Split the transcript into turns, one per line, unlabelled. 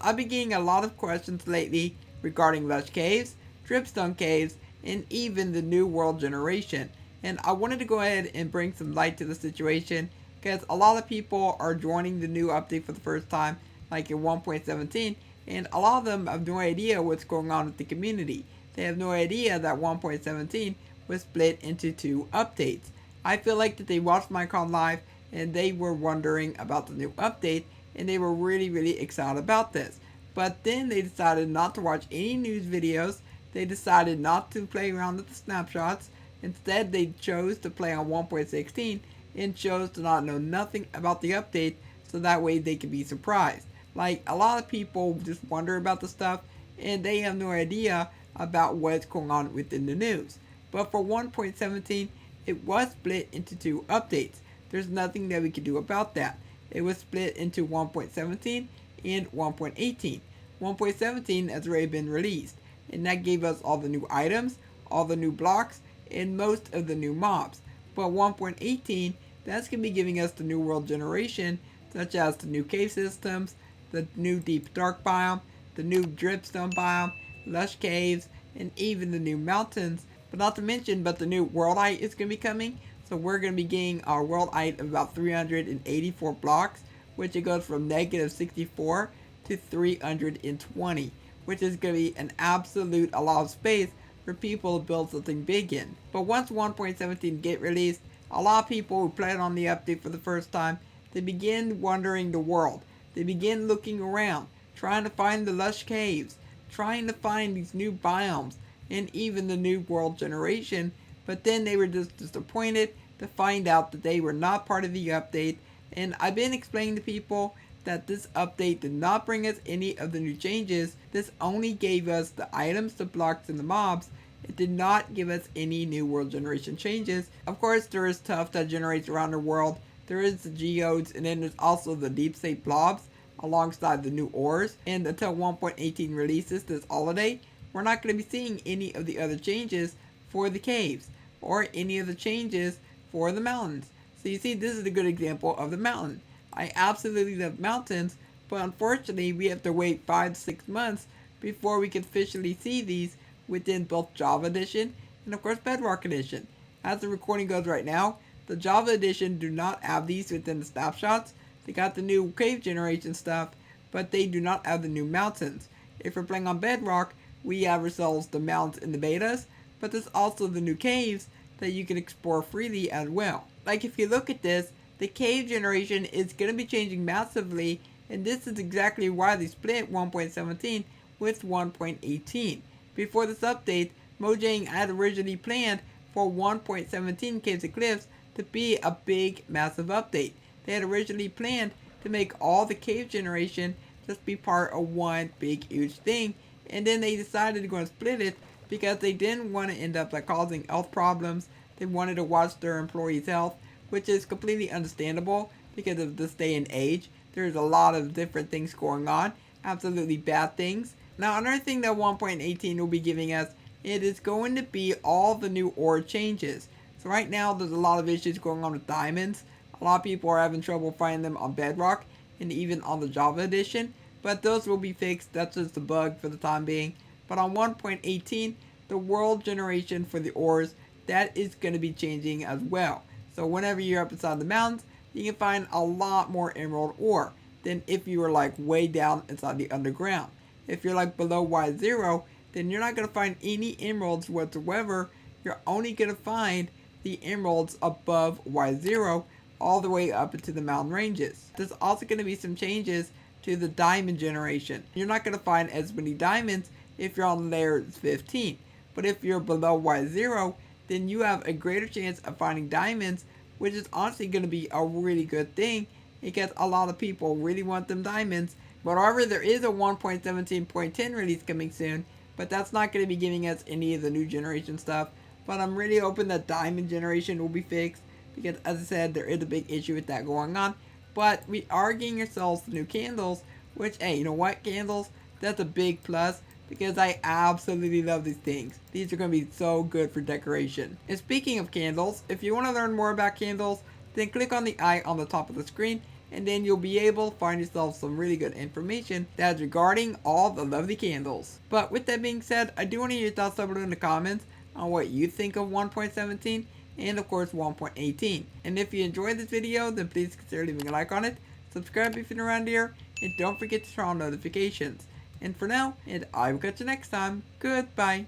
I've been getting a lot of questions lately regarding lush caves, dripstone caves, and even the new world generation. And I wanted to go ahead and bring some light to the situation because a lot of people are joining the new update for the first time, like in 1.17, and a lot of them have no idea what's going on with the community. They have no idea that 1.17 was split into two updates. I feel like that they watched my con live and they were wondering about the new update and they were really excited about this. But then they decided not to watch any news videos. They decided not to play around with the snapshots. Instead, they chose to play on 1.16 and chose to not know nothing about the update so that way they could be surprised. Like, a lot of people just wonder about the stuff and they have no idea about what's going on within the news. But for 1.17, it was split into two updates. There's nothing that we could do about that. It was split into 1.17 and 1.18. 1.17 has already been released, and that gave us all the new items, all the new blocks, and most of the new mobs. But 1.18, that's going to be giving us the new world generation, such as the new cave systems, the new deep dark biome, the new dripstone biome, lush caves, and even the new mountains. But not to mention, but the new world height is going to be coming. So we're going to be getting our world height of about 384 blocks, which it goes from negative 64 to 320, which is going to be an absolute a lot of space for people to build something big in. But once 1.17 get released, a lot of people who played on the update for the first time, they begin wandering the world. They begin looking around, trying to find the lush caves, trying to find these new biomes, and even the new world generation, but then they were just disappointed to find out that they were not part of the update. And I've been explaining to people that this update did not bring us any of the new changes. This only gave us the items, the blocks, and the mobs. It did not give us any new world generation changes. Of course, there is stuff that generates around the world. There is the geodes, and then there's also the deep state blobs alongside the new ores. And until 1.18 releases this holiday, we're not going to be seeing any of the other changes for the caves or any of the changes for the mountains. So you see, this is a good example of the mountain. I absolutely love mountains, but unfortunately we have to wait 5 to 6 months before we can officially see these within both Java Edition and of course Bedrock Edition. As the recording goes right now, the Java Edition do not have these within the snapshots. They got the new cave generation stuff, but they do not have the new mountains. If we're playing on Bedrock, we have ourselves the mountains in the betas, but there's also the new caves that you can explore freely as well. Like if you look at this, the cave generation is going to be changing massively, and this is exactly why they split 1.17 with 1.18. Before this update, Mojang had originally planned for 1.17 Caves and Cliffs to be a big, massive update. They had originally planned to make all the cave generation just be part of one big, huge thing, and then they decided to go and split it because they didn't want to end up like causing health problems. They wanted to watch their employees' health, which is completely understandable because of this day and age. There's a lot of different things going on, absolutely bad things. Now, another thing that 1.18 will be giving us, it is going to be all the new ore changes. So right now, there's a lot of issues going on with diamonds. A lot of people are having trouble finding them on Bedrock and even on the Java Edition, but those will be fixed. That's just a bug for the time being. But on 1.18, the world generation for the ores, that is going to be changing as well. So whenever you're up inside the mountains, you can find a lot more emerald ore than if you were like way down inside the underground. If you're like below Y0, then you're not going to find any emeralds whatsoever. You're only going to find the emeralds above Y0 all the way up into the mountain ranges. There's also going to be some changes to the diamond generation. You're not going to find as many diamonds if you're on layer 15. But if you're below Y0, then you have a greater chance of finding diamonds, which is honestly going to be a really good thing because a lot of people really want them diamonds. But however, there is a 1.17.10 release coming soon, but that's not going to be giving us any of the new generation stuff. But I'm really hoping that diamond generation will be fixed because, as I said, there is a big issue with that going on. But we are getting ourselves the new candles, which, hey, you know what, candles? That's a big plus because I absolutely love these things. These are going to be so good for decoration. And speaking of candles, if you want to learn more about candles, then click on the eye on the top of the screen and then you'll be able to find yourself some really good information that's regarding all the lovely candles. But with that being said, I do want to hear your thoughts down below in the comments on what you think of 1.17 and of course 1.18. And if you enjoyed this video, then please consider leaving a like on it, subscribe if you're new around here, and don't forget to turn on notifications. And for now, and I will catch you next time. Goodbye.